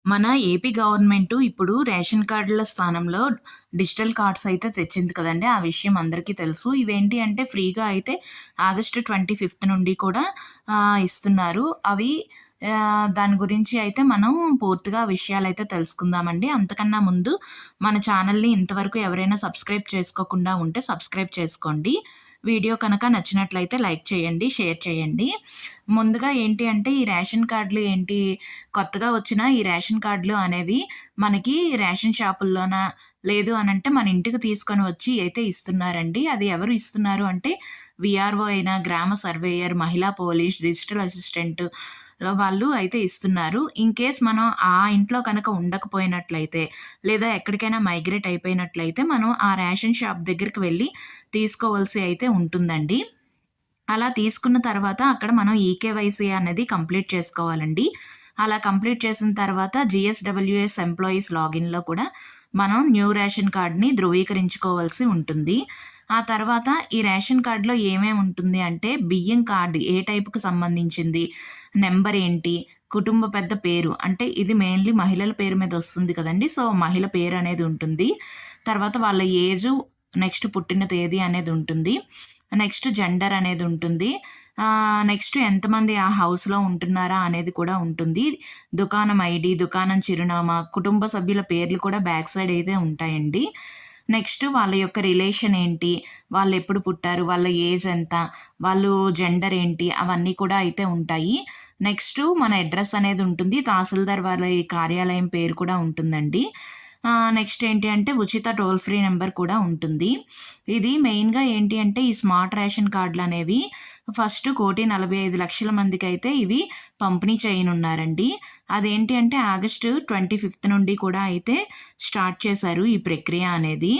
మన AP government ఇప్పుడు ration కార్డుల స్థానంలో డిజిటల్ కార్డ్స్ అయితే తెచ్చింది కదండీ! ఆ విషయం అందరికీ తెలుసు. ఇవేంటి అంటే ఫ్రీగా అయితే ఆగస్టు 25 నుండి కూడా ఇస్తున్నారు. అవి దాని గురించి అయితే మనం పూర్తిగా విషయాలైతే తెలుసుకుందామండి. అంతకన్నా ముందు మన ఛానల్‌ని ఇంతవరకు ఎవరైనా సబ్స్క్రైబ్ చేసుకోకుండా ఉంటే సబ్స్క్రైబ్ చేసుకోండి. వీడియో కనుక నచ్చినట్లయితే లైక్ చేయండి, షేర్ చేయండి. ముందుగా ఏంటి అంటే ఈ రేషన్ కార్డులు ఏంటి కొత్తగా వచ్చిన ఈ రేషన్ కార్డులు అనేవి మనకి రేషన్ షాపుల్లోన లేదు అనంటే మన ఇంటికి తీసుకొని వచ్చి అయితే ఇస్తున్నారండి. అది ఎవరు ఇస్తున్నారు అంటే వీఆర్ఓ అయిన గ్రామ సర్వేయర్, మహిళా పోలీస్, డిజిటల్ అసిస్టెంట్ వాళ్ళు అయితే ఇస్తున్నారు. ఇన్ కేస్ మనం ఆ ఇంట్లో కనుక ఉండకపోయినట్లయితే లేదా ఎక్కడికైనా మైగ్రేట్ అయిపోయినట్లయితే మనం ఆ రేషన్ షాప్ దగ్గరికి వెళ్ళి తీసుకోవాల్సి అయితే ఉంటుందండి. అలా తీసుకున్న తర్వాత అక్కడ మనం ఈకేవైసీ అనేది కంప్లీట్ చేసుకోవాలండి. అలా కంప్లీట్ చేసిన తర్వాత జీఎస్‌డబ్ల్యూఎస్ ఎంప్లాయీస్ లాగిన్‌లో కూడా మనం న్యూ రేషన్ కార్డ్‌ని ధృవీకరించుకోవాల్సి ఉంటుంది. ఆ తర్వాత ఈ రేషన్ కార్డ్‌లో ఏమేమి ఉంటుంది అంటే బియ్యం కార్డ్ ఏ టైప్‌కి సంబంధించింది, నెంబర్ ఏంటి, కుటుంబ పెద్ద పేరు అంటే ఇది మెయిన్‌లీ మహిళల పేరు మీద వస్తుంది కదండీ! సో, మహిళ పేరు అనేది ఉంటుంది. తర్వాత వాళ్ళ ఏజు, నెక్స్ట్ పుట్టిన తేదీ అనేది ఉంటుంది. నెక్స్ట్ జెండర్ అనేది ఉంటుంది. నెక్స్ట్ ఎంతమంది ఆ హౌస్‌లో ఉంటున్నారా అనేది కూడా ఉంటుంది. దుకాణం ఐడీ, దుకాణం చిరునామా, కుటుంబ సభ్యుల పేర్లు కూడా బ్యాక్ సైడ్ అయితే ఉంటాయండి. నెక్స్ట్ వాళ్ళ యొక్క రిలేషన్ ఏంటి, వాళ్ళు ఎప్పుడు పుట్టారు, వాళ్ళ ఏజ్ ఎంత, వాళ్ళు జెండర్ ఏంటి అవన్నీ కూడా అయితే ఉంటాయి. నెక్స్ట్ మన అడ్రస్ అనేది ఉంటుంది. తహసీల్దార్ వాళ్ళ కార్యాలయం పేరు కూడా ఉంటుందండి. నెక్స్ట్ ఏంటి అంటే ఉచిత టోల్ ఫ్రీ నెంబర్ కూడా ఉంటుంది. ఇది మెయిన్‌గా ఏంటి అంటే ఈ స్మార్ట్ రేషన్ కార్డులు అనేవి ఫస్ట్ 1,45,00,000 మందికి అయితే ఇవి పంపిణీ చేయనున్నారండి. అదేంటి అంటే ఆగస్టు 25 నుండి కూడా అయితే స్టార్ట్ చేశారు ఈ ప్రక్రియ అనేది.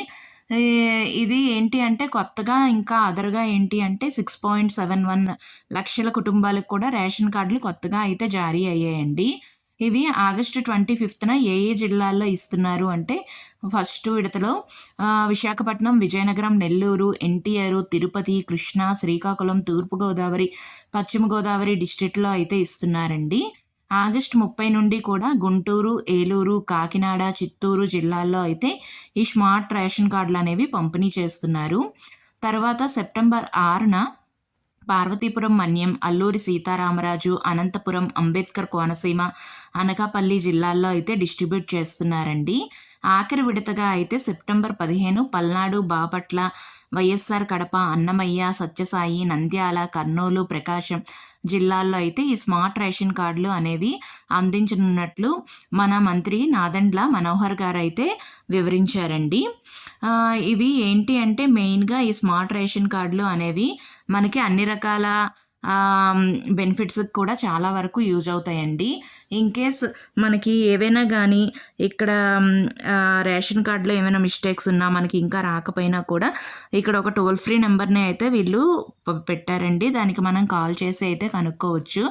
ఇది ఏంటి అంటే కొత్తగా ఇంకా అదర్‌గా ఏంటి అంటే 6.71 లక్షల కుటుంబాలకు కూడా రేషన్ కార్డులు కొత్తగా అయితే జారీ అయ్యాయండి. ఇవి ఆగస్టు 25న ఏ జిల్లాల్లో ఇస్తున్నారు అంటే ఫస్ట్ విడతలో విశాఖపట్నం, విజయనగరం, నెల్లూరు, ఎన్టీఆర్, తిరుపతి, కృష్ణా, శ్రీకాకుళం, తూర్పుగోదావరి, పశ్చిమ గోదావరి డిస్ట్రిక్ట్‌లో అయితే ఇస్తున్నారండి. ఆగస్టు 30 నుండి కూడా గుంటూరు, ఏలూరు, కాకినాడ, చిత్తూరు జిల్లాల్లో అయితే ఈ స్మార్ట్ రేషన్ కార్డులు అనేవి పంపిణీ చేస్తున్నారు. తర్వాత సెప్టెంబర్ 6న పార్వతీపురం మన్యం, అల్లూరి సీతారామరాజు, అనంతపురం, అంబేద్కర్ కోనసీమ, అనకాపల్లి జిల్లాల్లో అయితే డిస్ట్రిబ్యూట్ చేస్తున్నారండి. ఆఖరి విడతగా అయితే సెప్టెంబర్ 15 పల్నాడు, బాపట్ల, వైఎస్ఆర్ కడప, అన్నమయ్య, సత్యసాయి, నంద్యాల, కర్నూలు, ప్రకాశం జిల్లాల్లో అయితే ఈ స్మార్ట్ రేషన్ కార్డులు అనేవి అందించనున్నట్లు మన మంత్రి నాదెండ్ల మనోహర్ గారు అయితే వివరించారండి. ఇవి ఏంటి అంటే మెయిన్గా ఈ స్మార్ట్ రేషన్ కార్డులు అనేవి మనకి అన్ని రకాల బెనిఫిట్స్కి కూడా చాలా వరకు యూజ్ అవుతాయండి. ఇన్ కేస్ మనకి ఏవైనా కానీ ఇక్కడ రేషన్ కార్డులో ఏమైనా మిస్టేక్స్ ఉన్నా మనకి ఇంకా రాకపోయినా కూడా ఇక్కడ ఒక టోల్ ఫ్రీ నెంబర్ని అయితే వీళ్ళు పెట్టారండి. దానికి మనం కాల్ చేసి అయితే కనుక్కోవచ్చు.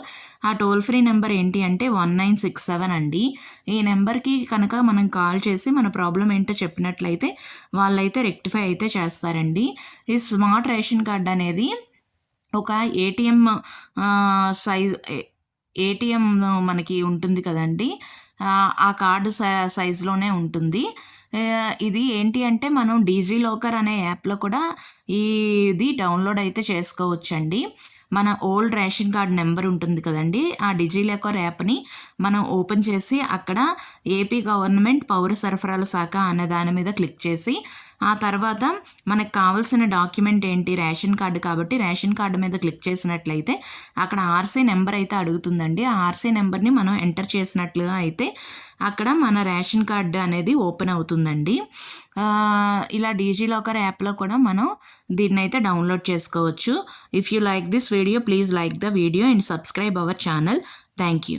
ఆ టోల్ ఫ్రీ నెంబర్ ఏంటి అంటే 1967 అండి. ఈ నెంబర్కి కనుక మనం కాల్ చేసి మన ప్రాబ్లం ఏంటో చెప్పినట్లయితే వాళ్ళైతే రెక్టిఫై అయితే చేస్తారండి. ఈ స్మార్ట్ రేషన్ కార్డ్ అనేది ఒక ఏటీఎం ఏటీఎం మనకి ఉంటుంది కదండి, ఆ కార్డు సైజులోనే ఉంటుంది. ఇది ఏంటి అంటే మనం డీజీ లాకర్ అనే యాప్లో కూడా ఇది డౌన్లోడ్ అయితే చేసుకోవచ్చండి. మన ఓల్డ్ రేషన్ కార్డ్ నెంబర్ ఉంటుంది కదండి, ఆ డిజీ లాకర్ యాప్ని మనం ఓపెన్ చేసి అక్కడ ఏపీ గవర్నమెంట్ పౌర సరఫరాల శాఖ అనే దాని మీద క్లిక్ చేసి ఆ తర్వాత మనకు కావాల్సిన డాక్యుమెంట్ ఏంటి, రేషన్ కార్డు కాబట్టి రేషన్ కార్డు మీద క్లిక్ చేసినట్లయితే అక్కడ ఆర్సీ నెంబర్ అయితే అడుగుతుందండి. ఆ ఆర్సీ నెంబర్ని మనం ఎంటర్ చేసినట్లుగా అయితే అక్కడ మన రేషన్ కార్డు అనేది ఓపెన్ అవుతుందండి. ఇలా డీజీ లాకర్ యాప్లో కూడా మనం దీన్ని అయితే డౌన్లోడ్ చేసుకోవచ్చు. If you like this video please like the video and subscribe our channel. Thank you.